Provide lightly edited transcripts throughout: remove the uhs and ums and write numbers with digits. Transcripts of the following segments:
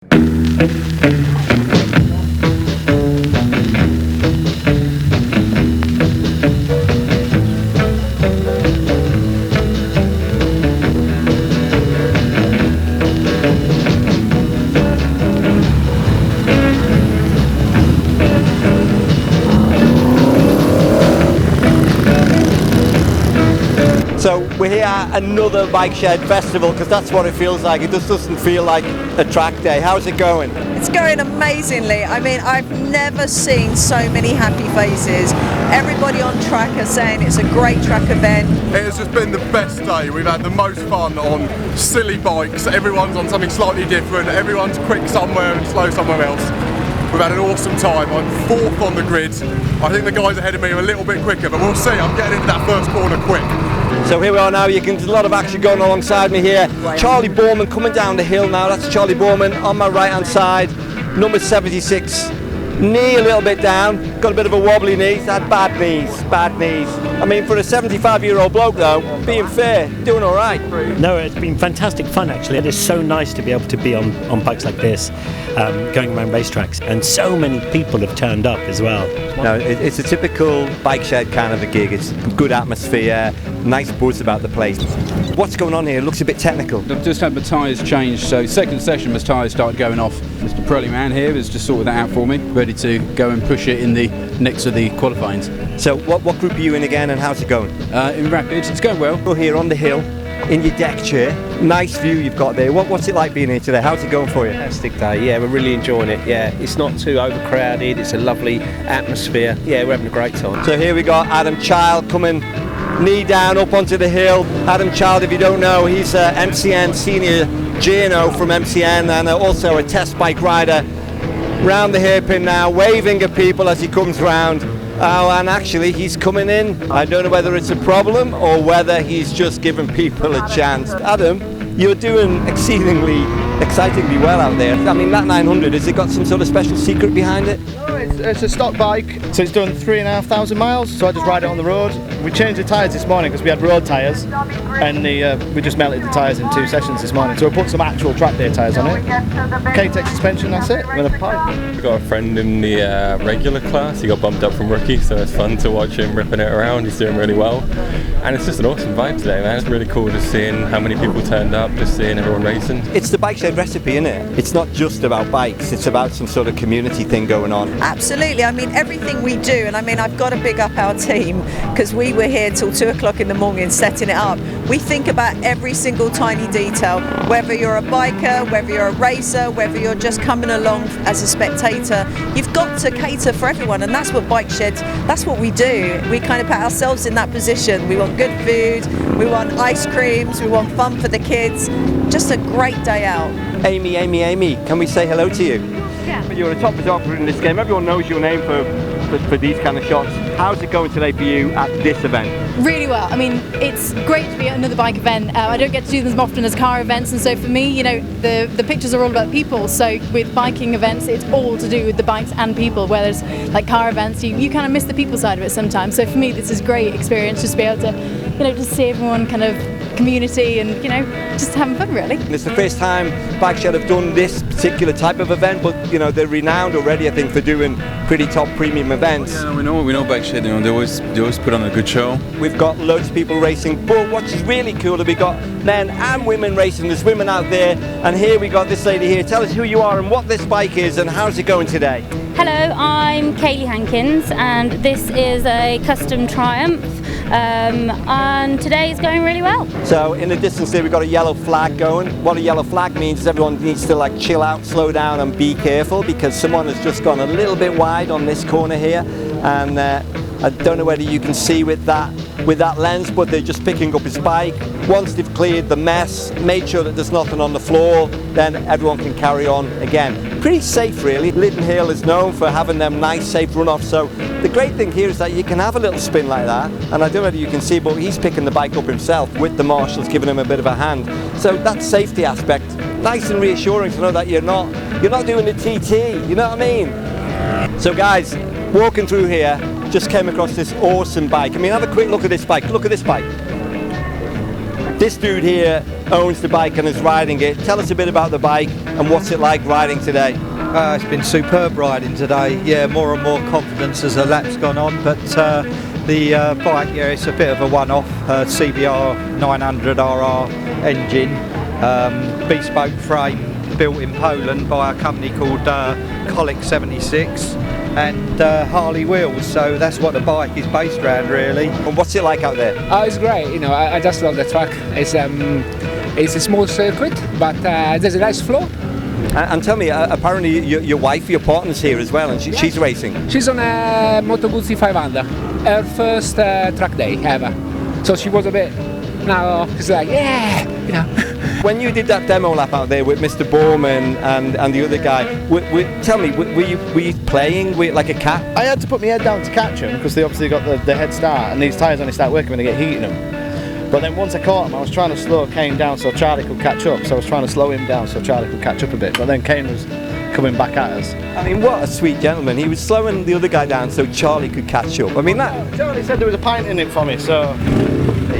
So we're here at another bike shed festival because that's what it feels like. It just doesn't feel like a track day. How's it going? It's going amazingly. I mean, I've never seen so many happy faces. Everybody on track are saying it's a great track event. It has just been the best day. We've had the most fun on silly bikes. Everyone's on something slightly different. Everyone's quick somewhere and slow somewhere else. We've had an awesome time. I'm fourth on the grid. I think the guys ahead of me are a little bit quicker, but we'll see. I'm getting into that first corner quick. So here we are now, there's a lot of action going alongside me here. Charley Boorman coming down the hill now, that's Charley Boorman on my right hand side, number 76. Knee a little bit down, got a bit of a wobbly knee, had bad knees. I mean, for a 75-year-old bloke though, being fair, doing all right. No, it's been fantastic fun actually. It is so nice to be able to be on bikes like this, going around racetracks, and so many people have turned up as well. No, it's a typical bike shed kind of a gig. It's good atmosphere, nice buzz about the place. What's going on here? It looks a bit technical. I've just had my tyres changed, so second session my tyres started going off. Mr. Pirelli man here has just sorted that out for me, ready to go and push it in the next of the qualifying. So what group are you in again and how's it going? In Rapid, it's going well. We're here on the hill, in your deck chair. Nice view you've got there. What's it like being here today? How's it going for you? Fantastic day, yeah, we're really enjoying it. Yeah, it's not too overcrowded, it's a lovely atmosphere. Yeah, we're having a great time. So here we got Adam Child coming knee down up onto the hill. Adam Child, if you don't know, he's MCN senior journo from MCN and also a test bike rider. Round the hairpin now, waving at people as he comes round. Oh, and actually he's coming in. I don't know whether it's a problem or whether he's just giving people a chance. Adam, you're doing excitingly well out there. I mean, that 900, has it got some sort of special secret behind it? It's a stock bike, so it's done 3,500 miles, so I just ride it on the road. We changed the tyres this morning because we had road tyres, and we just melted the tyres in 2 sessions this morning, so we put some actual track day tyres on it. K-Tech suspension, that's it, with a pipe. We've got a friend in the regular class. He got bumped up from rookie, so it's fun to watch him ripping it around. He's doing really well, and it's just an awesome vibe today, man. It's really cool just seeing how many people turned up, just seeing everyone racing. It's the bike shed recipe, isn't it? It's not just about bikes, it's about some sort of community thing going on. Absolutely. I mean, everything we do, and I mean, I've got to big up our team because we were here till 2 o'clock in the morning setting it up. We think about every single tiny detail, whether you're a biker, whether you're a racer, whether you're just coming along as a spectator. You've got to cater for everyone, and that's what bike sheds, that's what we do. We kind of put ourselves in that position. We want good food, we want ice creams, we want fun for the kids. Just a great day out. Amy, can we say hello to you? Yeah. You're a top photographer in this game. Everyone knows your name for these kind of shots. How's it going today for you at this event? Really well. I mean, it's great to be at another bike event. I don't get to do them as often as car events, and so for me, you know, the pictures are all about people. So with biking events, it's all to do with the bikes and people. Whereas like car events, you kind of miss the people side of it sometimes. So for me, this is a great experience just to be able to, you know, just see everyone kind of community and, you know, just having fun really. It's the first time Bike Shed have done this particular type of event, but you know, they're renowned already, I think, for doing pretty top premium events. Yeah, we know Bike Shed, you know, they always put on a good show. We've got loads of people racing, but what's really cool is we've got men and women racing. There's women out there, and here we got this lady here. Tell us who you are and what this bike is and how's it going today? Hello, I'm Kaylee Hankins and this is a custom Triumph and today is going really well. So in the distance there we've got a yellow flag going. What a yellow flag means is everyone needs to like chill out, slow down and be careful because someone has just gone a little bit wide on this corner here, and I don't know whether you can see with that lens, but they're just picking up his bike. Once they've cleared the mess, made sure that there's nothing on the floor, then everyone can carry on again. Pretty safe really. Lytton Hill is known for having them nice safe runoffs, so the great thing here is that you can have a little spin like that, and I don't know whether you can see, but he's picking the bike up himself with the marshals giving him a bit of a hand. So that safety aspect, nice and reassuring to know that you're not doing the TT, you know what I mean? So guys, walking through here, just came across this awesome bike. I mean, have a quick look at this bike. Look at this bike. This dude here owns the bike and is riding it. Tell us a bit about the bike and what's it like riding today. It's been superb riding today. Yeah, more and more confidence as the lap's gone on. But the bike, yeah, it's a bit of a one-off. CBR 900RR engine, bespoke frame, built in Poland by a company called Colic 76. And Harley wheels, so that's what the bike is based around, really. And what's it like out there? Oh, it's great. You know, I just love the track. It's a small circuit, but there's a nice flow. And tell me, apparently your wife, your partner's here as well, and she's racing. She's on a Moto Guzzi 500, her first track day ever. So she was a bit. Now she's like, yeah, you know. When you did that demo lap out there with Mr. Boorman and the other guy, tell me, were you playing like a cat? I had to put my head down to catch him because they obviously got the head start, and these tyres only start working when they get heat in them. But then once I caught him, I was trying to slow Kane down so Charlie could catch up. So I was trying to slow him down so Charlie could catch up a bit. But then Kane was coming back at us. I mean, what a sweet gentleman. He was slowing the other guy down so Charlie could catch up. I mean, that... Charlie said there was a pint in it for me, so...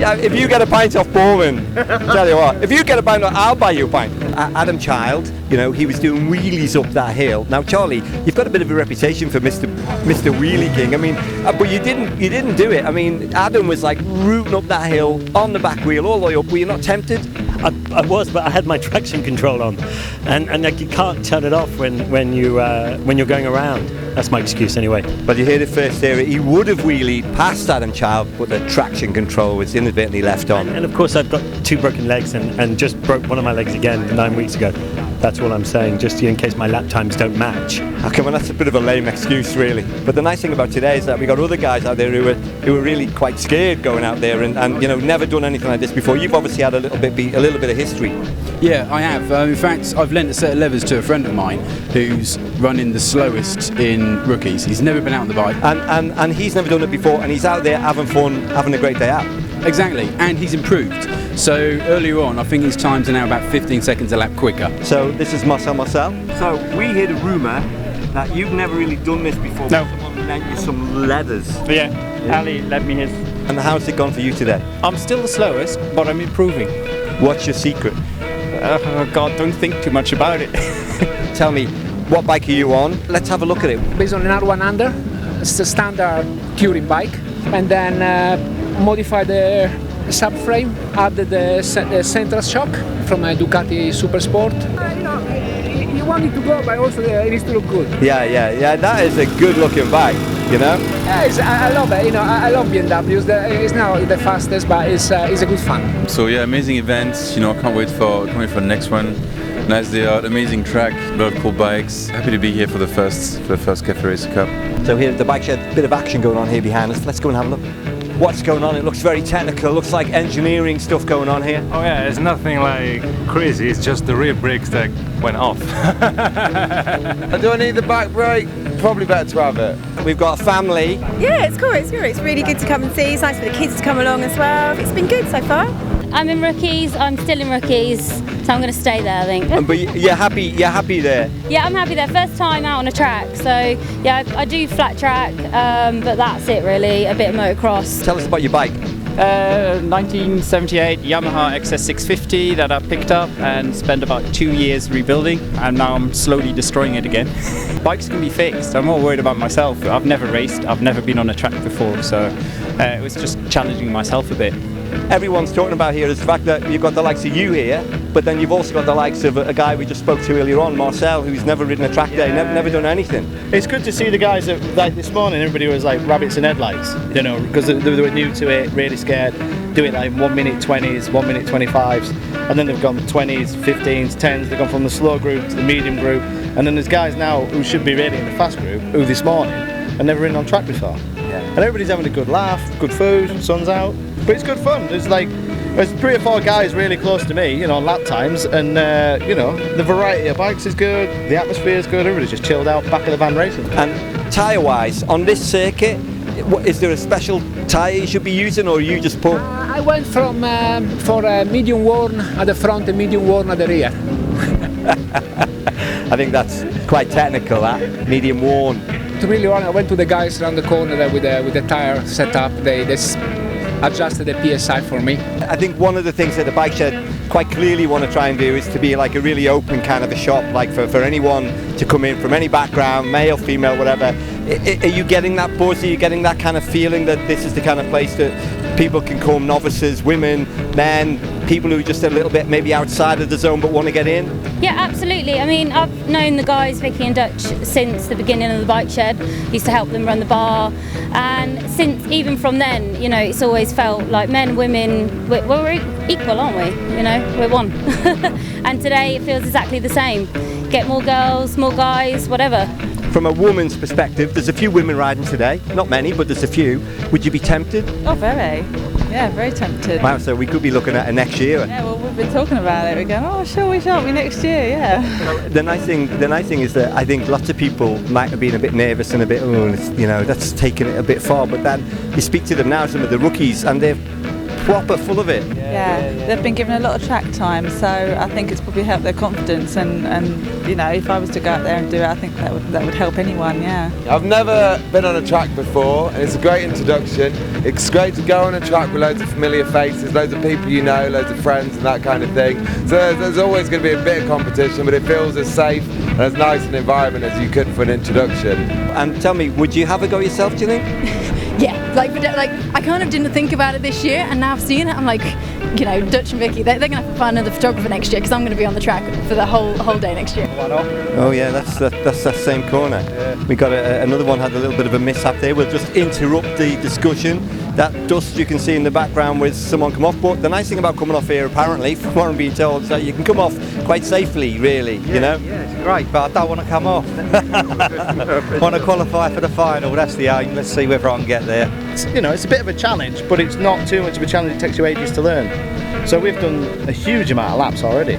If you get a pint off Boorman, tell you what, if you get a pint, I'll buy you a pint. Adam Child, you know, he was doing wheelies up that hill. Now, Charlie, you've got a bit of a reputation for Mr. Wheelie King. I mean, but you didn't do it. I mean, Adam was like rooting up that hill on the back wheel all the way up. Were you not tempted? I was, but I had my traction control on, and like, you can't turn it off when you're going around. That's my excuse anyway. But you heard it first there. He would have wheelied past Adam Child, but the traction control was inadvertently left on. And of course, I've got 2 broken legs and just broke one of my legs again 9 weeks ago. That's all I'm saying, just in case my lap times don't match. Okay, well, that's a bit of a lame excuse, really. But the nice thing about today is that we got other guys out there who were really quite scared going out there and you know, never done anything like this before. You've obviously had a little bit of history. Yeah, I have. In fact, I've lent a set of levers to a friend of mine who's running the slowest in rookies. He's never been out on the bike. And he's never done it before, and he's out there having fun, having a great day out. Exactly, and he's improved. So earlier on, I think his times are now about 15 seconds a lap quicker. So this is Marcel. So we heard a rumour that you've never really done this before. No. Someone lent you some leathers. Yeah, Ali lent me his. And how's it gone for you today? I'm still the slowest, but I'm improving. What's your secret? God, don't think too much about it. Tell me, what bike are you on? Let's have a look at it. Based on an R100, it's a standard touring bike, and then modify the subframe, added the central shock from a Ducati Super Sport. You want it to go, but also it needs to look good. Yeah, that is a good looking bike, you know? Yeah, I love it, you know, I love BMWs. It's not the fastest, but it's a good fun. So yeah, amazing events, you know, can't wait for the next one. Nice day out, amazing track, a lot of cool bikes. Happy to be here for the first Cafe Racer Cup. So here at the bike shed, a bit of action going on here behind us. Let's go and have a look. What's going on? It looks very technical, looks like engineering stuff going on here. Oh yeah, it's nothing like crazy, it's just the rear brakes that went off. Do I need the back brake? Probably better to have it. We've got a family. Yeah, it's cool, it's really good to come and see. It's nice for the kids to come along as well. It's been good so far. I'm in rookies, I'm still in rookies, so I'm going to stay there, I think. But you're happy there? Yeah, I'm happy there. First time out on a track, so yeah, I do flat track, but that's it really, a bit of motocross. Tell us about your bike. 1978 Yamaha XS650 that I picked up and spent about 2 years rebuilding, and now I'm slowly destroying it again. Bikes can be fixed. I'm more worried about myself. I've never raced, I've never been on a track before, so it was just challenging myself a bit. Everyone's talking about here is the fact that you've got the likes of you here, but then you've also got the likes of a guy we just spoke to earlier on, Marcel, who's never ridden a track day, never done anything. It's good to see the guys that, like this morning, everybody was like rabbits in headlights, you know, because they were new to it, really scared, do it like 1 minute 20s, 1 minute 25s, and then they've gone 20s, 15s, 10s, they've gone from the slow group to the medium group, and then there's guys now who should be really in the fast group, who this morning have never ridden on track before. And everybody's having a good laugh, good food, sun's out, but it's good fun. There's 3 or 4 guys really close to me, you know, on lap times, and you know, the variety of bikes is good, the atmosphere is good, everybody's just chilled out, back of the van racing. And tyre-wise, on this circuit, is there a special tyre you should be using, or you just put? I went for medium worn at the front and medium worn at the rear. I think that's quite technical, that, medium worn. To really honest, I went to the guys around the corner there with the tyre set up. They adjusted the PSI for me. I think one of the things that the bike shed quite clearly want to try and do is to be like a really open kind of a shop, like for anyone to come in from any background, male, female, whatever. Are you getting that buzz? Are you getting that kind of feeling that this is the kind of place that people can come, novices, women, men, people who are just a little bit maybe outside of the zone but want to get in? Yeah, absolutely. I mean, I've known the guys, Vicky and Dutch, since the beginning of the bike shed. Used to help them run the bar, and since even from then, you know, it's always felt like men, women, we're equal, aren't we? You know, we're one. And today it feels exactly the same. Get more girls, more guys, whatever. From a woman's perspective, there's a few women riding today, not many, but there's a few. Would you be tempted? Oh, very. Yeah, very tempted. Wow, so we could be looking at a next year. Yeah, well, we've been talking about it. We're going, oh, shan't we next year? Yeah. The nice thing is that I think lots of people might have been a bit nervous and a bit, you know, that's taking it a bit far. But then you speak to them now, some of the rookies, and they're proper full of it. Yeah, they've been given a lot of track time, so I think it's probably helped their confidence. And you know, if I was to go out there and do it, I think that would help anyone. Yeah. I've never been on a track before, and it's a great introduction. It's great to go on a track with loads of familiar faces, loads of people you know, loads of friends and that kind of thing. So there's always going to be a bit of competition, but it feels as safe and as nice an environment as you could for an introduction. And tell me, would you have a go yourself, do you think? Yeah, like I kind of didn't think about it this year, and now I've seen it, I'm like, you know, Dutch and Vicky, they're going to have to find another photographer next year, because I'm going to be on the track for the whole day next year. Oh yeah, that's that same corner. Yeah. We got another one had a little bit of a mishap there. We'll just interrupt the discussion. That dust you can see in the background with someone come off. But the nice thing about coming off here, apparently, from what I'm being told, is that you can come off quite safely, really. Yeah, you know. Yeah, it's great, but I don't want to come off. I want to qualify for the final. That's the aim. Let's see whether I can get there. You know, it's a bit of a challenge, but it's not too much of a challenge. It takes you ages to learn. So we've done a huge amount of laps already.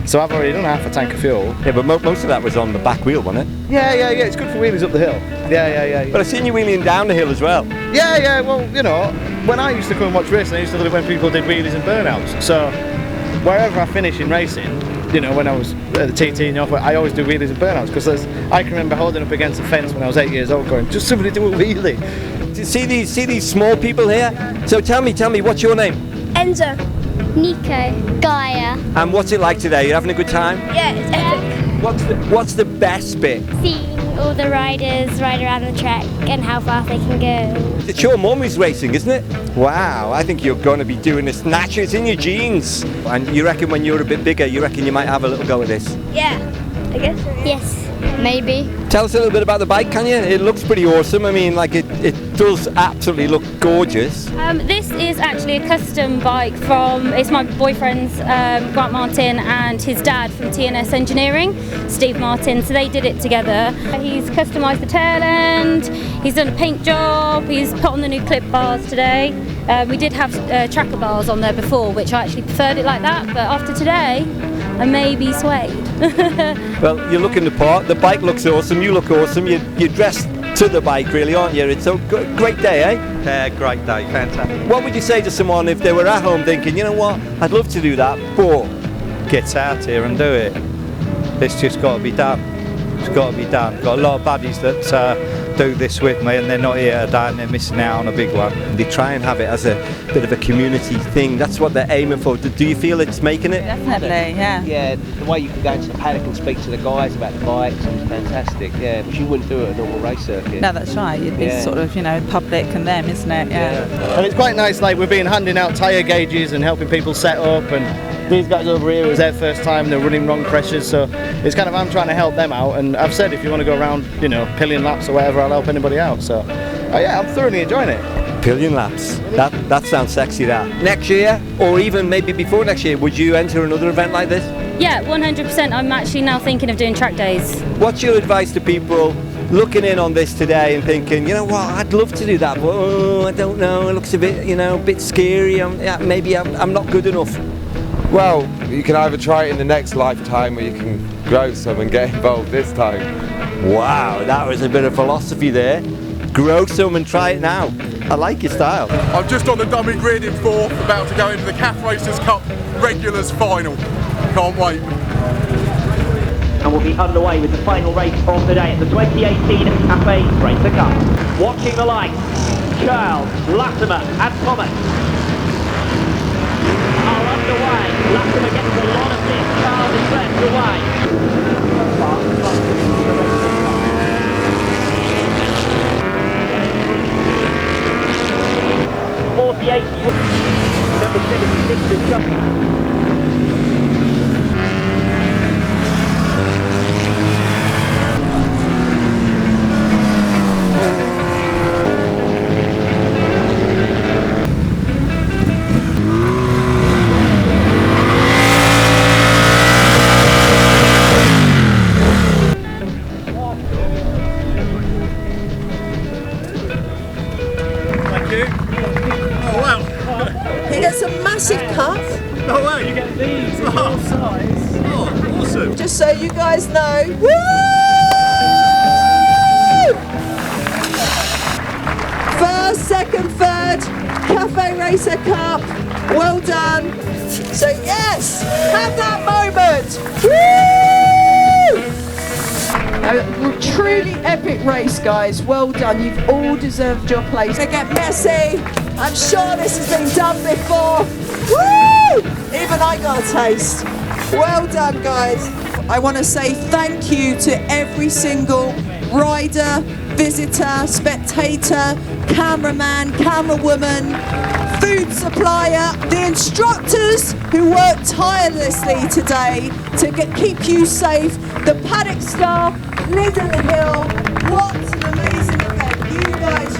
So I've already done half a tank of fuel. Yeah, but most of that was on the back wheel, wasn't it? Yeah. It's good for wheelies up the hill. Yeah. But I've seen you wheeling down the hill as well. Yeah. Well, you know, when I used to come and watch racing, I used to love it when people did wheelies and burnouts. So wherever I finish in racing, you know, when I was at the TT, you know, I always do wheelies and burnouts, because I can remember holding up against the fence when I was 8 years old, going, just somebody do a wheelie. See these small people here. So tell me, what's your name? Enzo. Nico. Gaia. And what's it like today? You having a good time? Yeah, it's epic. What's the best bit? Seeing all the riders ride around the track and how fast they can go. It's your mum who's racing, isn't it? Wow, I think you're going to be doing this naturally. It's in your genes. And you reckon when you're a bit bigger, you reckon you might have a little go at this? Yeah, I guess so. Yes. Maybe. Tell us a little bit about the bike, can you? It looks pretty awesome. I mean, like it does absolutely look gorgeous. This is actually a custom bike it's my boyfriend's Grant Martin and his dad from TNS Engineering, Steve Martin, so they did it together. He's customised the tail end, he's done a paint job, he's put on the new clip bars today. We did have tracker bars on there before, which I actually preferred it like that, but after today, I may be swayed. Well, you're looking the part, the bike looks awesome, you look awesome, you're dressed to the bike really, aren't you? It's a great day, eh? Yeah, great day, fantastic. What would you say to someone if they were at home thinking, you know what, I'd love to do that, but... Get out here and do it. It's just got to be done. It's got to be done. Got a lot of buddies that do this with me, and they're not here today and they're missing out on a big one. They try and have it as a bit of a community thing. That's what they're aiming for. Do you feel it's making it? Definitely, yeah. Yeah, the way you can go into the paddock and speak to the guys about the bikes is fantastic, yeah, but you wouldn't do it at a normal race circuit. No, that's right. You'd be sort of, you know, public and them, isn't it? Yeah. And it's quite nice, like we've been handing out tyre gauges and helping people set up, and these guys over here, it was their first time, they're running wrong pressures, so it's kind of, I'm trying to help them out, and I've said if you want to go around, you know, pillion laps or whatever, I'll help anybody out, so yeah, I'm thoroughly enjoying it. Pillion laps, that sounds sexy, that. Next year, or even maybe before next year, would you enter another event like this? Yeah, 100%. I'm actually now thinking of doing track days. What's your advice to people looking in on this today and thinking, you know what, I'd love to do that, but I don't know, it looks a bit, you know, a bit scary, maybe I'm not good enough. Well, you can either try it in the next lifetime, or you can grow some and get involved this time. Wow, that was a bit of philosophy there. Grow some and try it now. I like your style. I'm just on the dummy grid in fourth, about to go into the CAF Racers Cup Regulars Final. Can't wait. And we'll be underway with the final race of the day at the 2018 Cafe Racer Cup. Watching the lights. Charles, Latimer and Thomas are underway. Latimer gets a lot of this. Charles is left away. 48. Number 76 is just. He gets a massive cup. Oh wow, you get these in all size. Oh, awesome. Just so you guys know. Woo! First, second, third, Cafe Racer Cup. Well done. So yes, have that moment. Woo! A truly epic race, guys. Well done. You've all deserved your place. They get messy. I'm sure this has been done before. Woo! Even I got a taste. Well done, guys. I want to say thank you to every single rider, visitor, spectator, cameraman, camerawoman, food supplier, the instructors who worked tirelessly today to keep you safe, the paddock staff, Liz and the Hill. What an amazing event. You guys